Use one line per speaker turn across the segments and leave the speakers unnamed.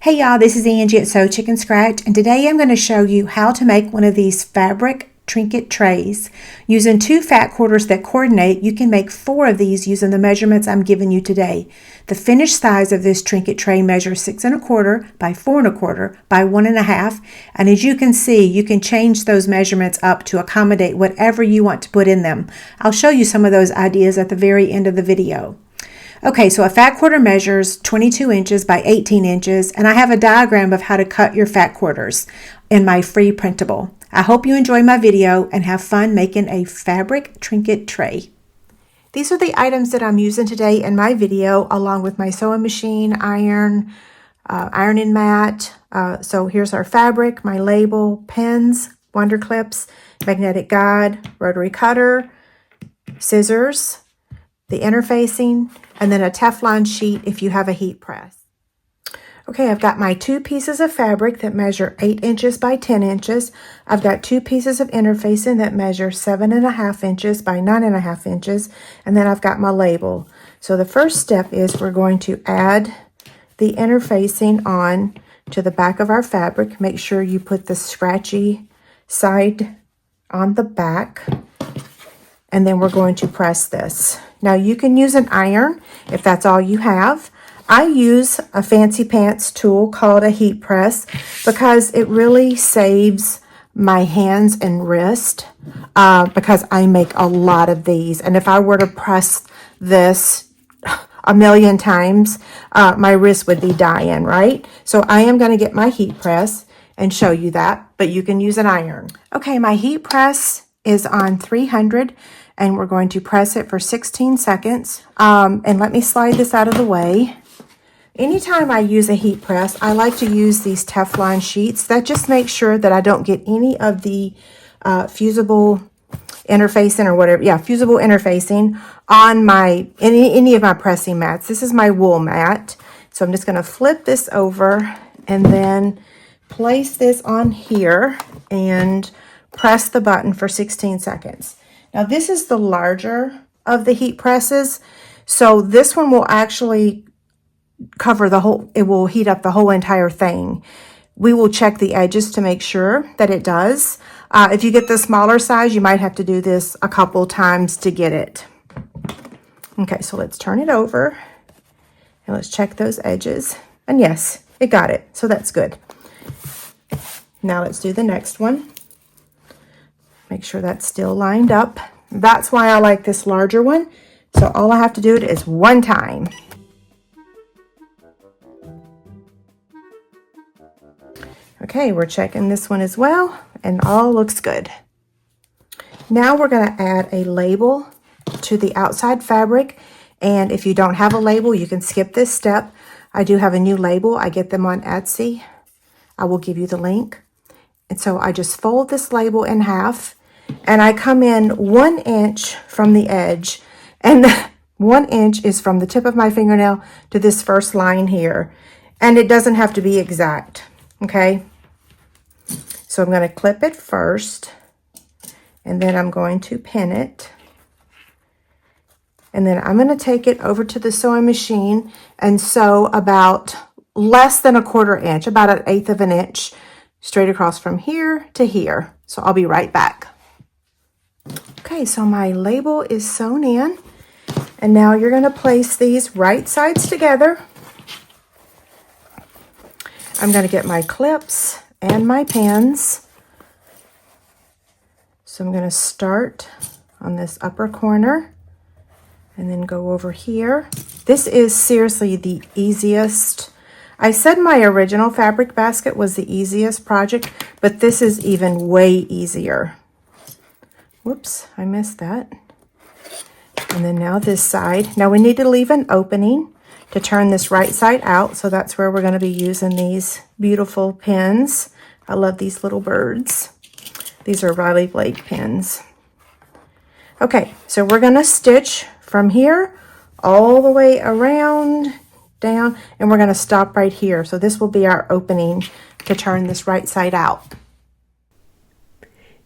Hey y'all, this is Angie at Sew Chicken Scratch, and today I'm going to show you how to make one of these fabric trinket trays. Using 2 fat quarters that coordinate, you can make 4 of these using the measurements I'm giving you today. The finished size of this trinket tray measures 6 1/4 by 4 1/4 by 1 1/2, and as you can see, you can change those measurements up to accommodate whatever you want to put in them. I'll show you some of those ideas at the very end of the video. Okay, so a fat quarter measures 22 inches by 18 inches, and I have a diagram of how to cut your fat quarters in my free printable. I hope you enjoy my video and have fun making a fabric trinket tray. These are the items that I'm using today in my video, along with my sewing machine, iron, ironing mat. So here's our fabric, my label, pens, wonder clips, magnetic guide, rotary cutter, scissors, the interfacing, and then a Teflon sheet if you have a heat press. Okay, I've got my 2 pieces of fabric that measure 8 inches by 10 inches. I've got 2 pieces of interfacing that measure 7 1/2 inches by 9 1/2 inches, and then I've got my label. So the first step is we're going to add the interfacing on to the back of our fabric. Make sure you put the scratchy side on the back, and then we're going to press this. Now you can use an iron if that's all you have. I use a fancy pants tool called a heat press because it really saves my hands and wrist because I make a lot of these. And if I were to press this a million times, my wrist would be dying, right? So I am going to get my heat press and show you that, but you can use an iron. Okay, my heat press is on 300. And we're going to press it for 16 seconds. And let me slide this out of the way. Anytime I use a heat press, I like to use these Teflon sheets. That just makes sure that I don't get any of the fusible interfacing or whatever. Yeah, fusible interfacing on my any of my pressing mats. This is my wool mat. So I'm just going to flip this over and then place this on here and press the button for 16 seconds. Now this is the larger of the heat presses, so this one will actually cover the whole, it will heat up the whole entire thing. We will check the edges to make sure that it does. If you get the smaller size, you might have to do this a couple times to get it. Okay, so let's turn it over and let's check those edges. And yes, it got it, so that's good. Now let's do the next one. Make sure that's still lined up. That's why I like this larger one. So all I have to do it is one time. Okay, we're checking this one as well, and all looks good. Now we're going to add a label to the outside fabric. And if you don't have a label, you can skip this step. I do have a new label. I get them on Etsy. I will give you the link. And so I just fold this label in half. And I come in 1 inch from the edge, and 1 inch is from the tip of my fingernail to this first line here. And it doesn't have to be exact, okay? So I'm going to clip it first, and then I'm going to pin it. And then I'm going to take it over to the sewing machine and sew about less than 1/4 inch, about 1/8 of an inch, straight across from here to here. So I'll be right back. Okay, so my label is sewn in, and now you're going to place these right sides together. I'm going to get my clips and my pins. So I'm going to start on this upper corner and then go over here. This is seriously the easiest. I said my original fabric basket was the easiest project, but this is even way easier. Whoops, I missed that. And then now this side. Now we need to leave an opening to turn this right side out. So that's where we're going to be using these beautiful pins. I love these little birds. These are Riley Blake pins. Okay, so we're going to stitch from here all the way around, down, and we're going to stop right here. So this will be our opening to turn this right side out.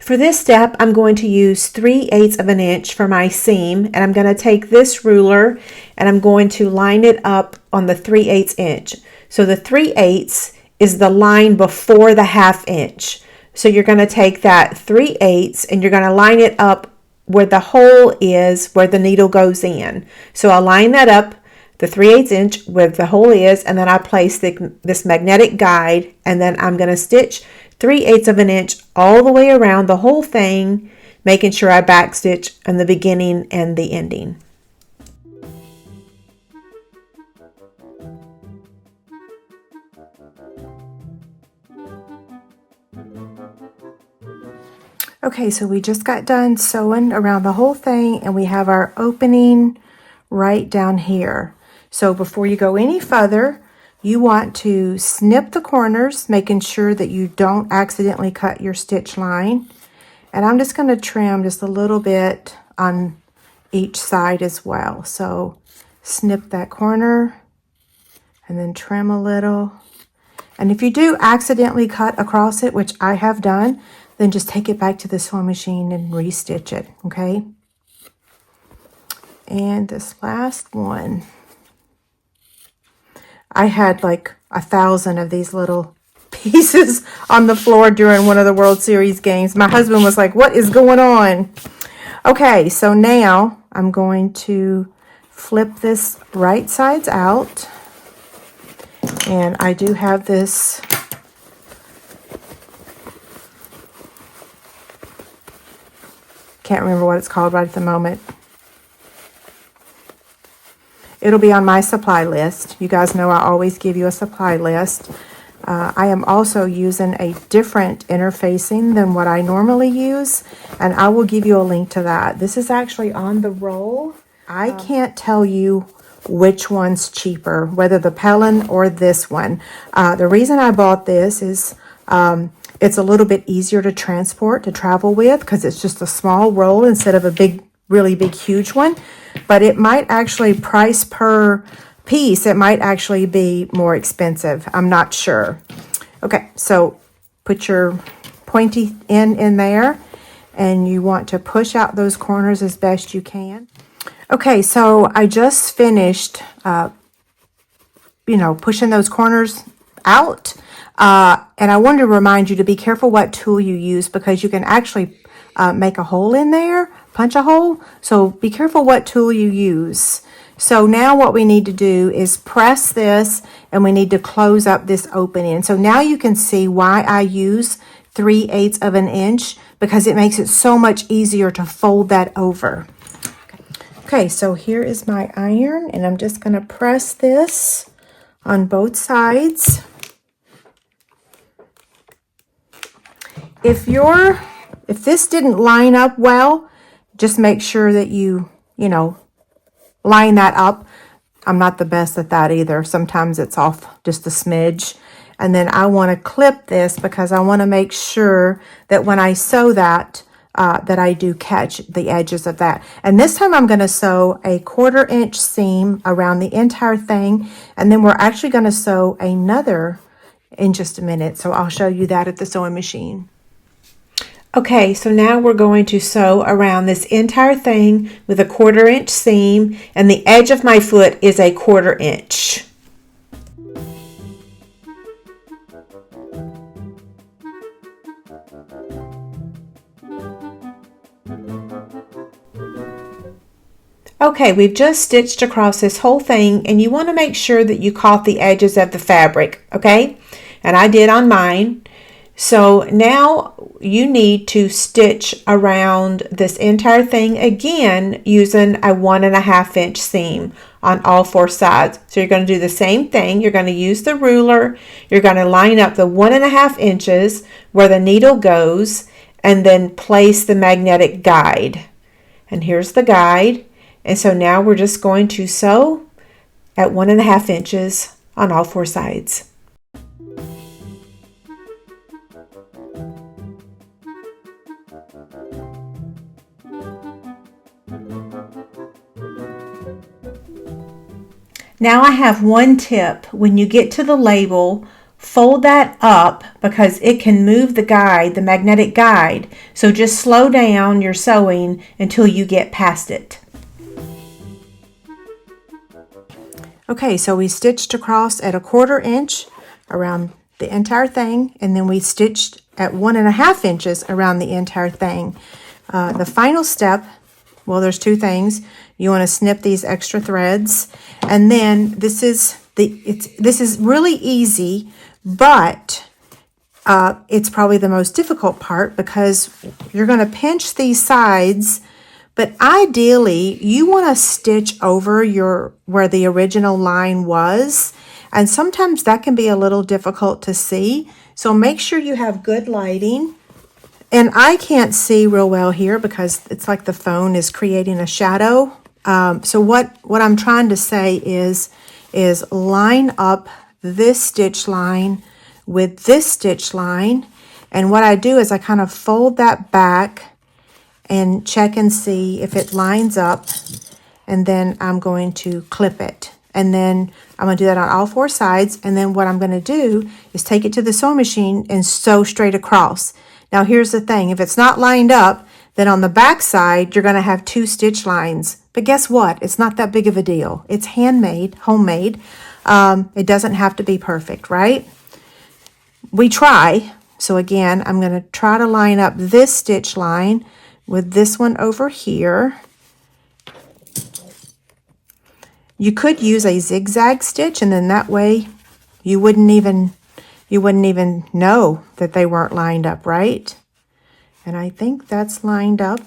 For this step, I'm going to use 3/8 of an inch for my seam, and I'm going to take this ruler and I'm going to line it up on the 3/8 inch. So the 3/8 is the line before the 1/2 inch. So you're going to take that 3/8 and you're going to line it up where the hole is, where the needle goes in. So I'll line that up, the 3/8 inch where the hole is, and then I place this magnetic guide, and then I'm going to stitch 3/8 of an inch all the way around the whole thing, making sure I back stitch in the beginning and the ending. Okay, so we just got done sewing around the whole thing, and we have our opening right down here. So before you go any further, you want to snip the corners, making sure that you don't accidentally cut your stitch line. And I'm just going to trim just a little bit on each side as well. So snip that corner and then trim a little. And if you do accidentally cut across it, which I have done, then just take it back to the sewing machine and restitch it, okay? And this last one, I had like 1,000 of these little pieces on the floor during one of the World Series games. My husband was like, what is going on? Okay, so now I'm going to flip this right sides out. And I do have this can't remember what it's called right at the moment. It'll be on my supply list. You guys know I always give you a supply list. I am also using a different interfacing than what I normally use, and I will give you a link to that. This is actually on the roll. I can't tell you which one's cheaper, whether the Pellin or this one. The reason I bought this is it's a little bit easier to transport, to travel with, because it's just a small roll instead of a big, really big, huge one. But it might actually, price per piece, it might actually be more expensive. I'm not sure. Okay, so put your pointy end in there, and you want to push out those corners as best you can. Okay, so I just finished, pushing those corners out. And I wanted to remind you to be careful what tool you use, because you can actually make a hole in there, punch a hole. So be careful what tool you use. So now what we need to do is press this, and we need to close up this opening. So now you can see why I use 3/8 of an inch, because it makes it so much easier to fold that over. Okay, so here is my iron, and I'm just going to press this on both sides. If this didn't line up well, just make sure that you line that up. I'm not the best at that either. Sometimes it's off just a smidge. And then I want to clip this, because I want to make sure that when I sew that, that I do catch the edges of that. And this time I'm going to sew a 1/4 inch seam around the entire thing. And then we're actually going to sew another in just a minute. So I'll show you that at the sewing machine. Okay, so now we're going to sew around this entire thing with a 1/4 inch seam, and the edge of my foot is a 1/4 inch. Okay, we've just stitched across this whole thing, and you want to make sure that you caught the edges of the fabric, okay? And I did on mine. So now you need to stitch around this entire thing again using a 1.5 inch seam on all 4 sides. So you're going to do the same thing. You're going to use the ruler. You're going to line up the 1.5 inches where the needle goes, and then place the magnetic guide. And here's the guide. And so now we're just going to sew at 1.5 inches on all 4 sides. Now I have one tip. When you get to the label, fold that up, because it can move the guide, the magnetic guide. So just slow down your sewing until you get past it. Okay, so we stitched across at 1/4 inch around the entire thing, and then we stitched at 1.5 inches around the entire thing. The final step, well, there's two things. You want to snip these extra threads, and then this is really easy, but it's probably the most difficult part because you're going to pinch these sides. But ideally, you want to stitch over where the original line was. And sometimes that can be a little difficult to see. So make sure you have good lighting. And I can't see real well here because it's like the phone is creating a shadow. So what I'm trying to say is line up this stitch line with this stitch line. And what I do is I kind of fold that back and check and see if it lines up, and then I'm going to clip it. And then I'm going to do that on all 4 sides, and then what I'm going to do is take it to the sewing machine and sew straight across. Now here's the thing, if it's not lined up, then on the back side you're going to have 2 stitch lines. But guess what? It's not that big of a deal. It's handmade, homemade. It doesn't have to be perfect, right? We try. So again, I'm going to try to line up this stitch line with this one over here. You could use a zigzag stitch, and then that way you wouldn't even know that they weren't lined up, right? And I think that's lined up.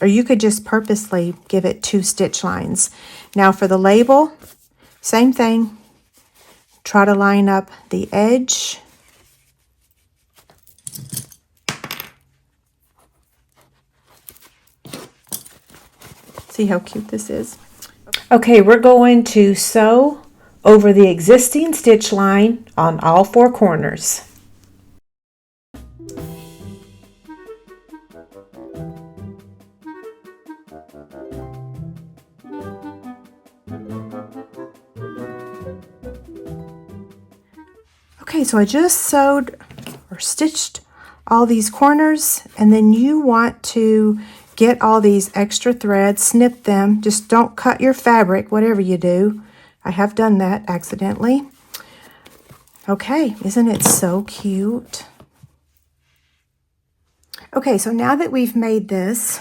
Or you could just purposely give it 2 stitch lines. Now for the label, same thing. Try to line up the edge. See how cute this is? Okay, we're going to sew over the existing stitch line on all 4 corners. Okay, so I just sewed or stitched all these corners, and then you want to get all these extra threads, snip them. Just don't cut your fabric, whatever you do. I have done that accidentally. Okay, isn't it so cute? Okay, so now that we've made this,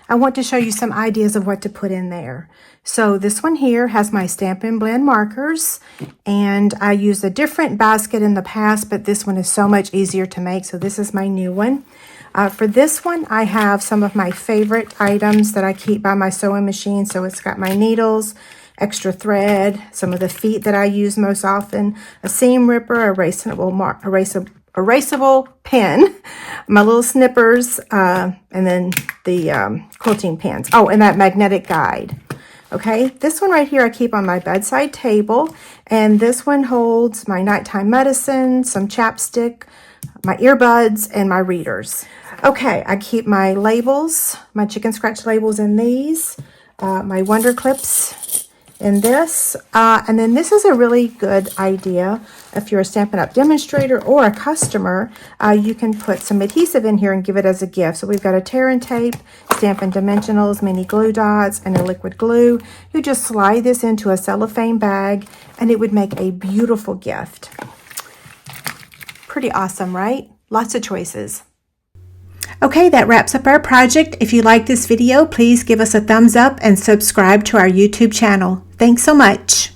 I want to show you some ideas of what to put in there. So this one here has my Stampin Blend Markers, and I used a different basket in the past, but this one is so much easier to make, so this is my new one. For this one, I have some of my favorite items that I keep by my sewing machine. So it's got my needles, extra thread, some of the feet that I use most often, a seam ripper, erasable pen, my little snippers, and then the quilting pins. Oh, and that magnetic guide. Okay, this one right here I keep on my bedside table, and this one holds my nighttime medicine, some chapstick, my earbuds, and my readers. Okay, I keep my labels, my chicken scratch labels in these, my Wonder Clips in this, and then this is a really good idea if you're a Stampin' Up! Demonstrator or a customer. You can put some adhesive in here and give it as a gift. So we've got a tear and tape, Stampin' Dimensionals, mini glue dots, and a liquid glue. You just slide this into a cellophane bag, and it would make a beautiful gift. Pretty awesome, right? Lots of choices. Okay, that wraps up our project. If you like this video, please give us a thumbs up and subscribe to our YouTube channel. Thanks so much.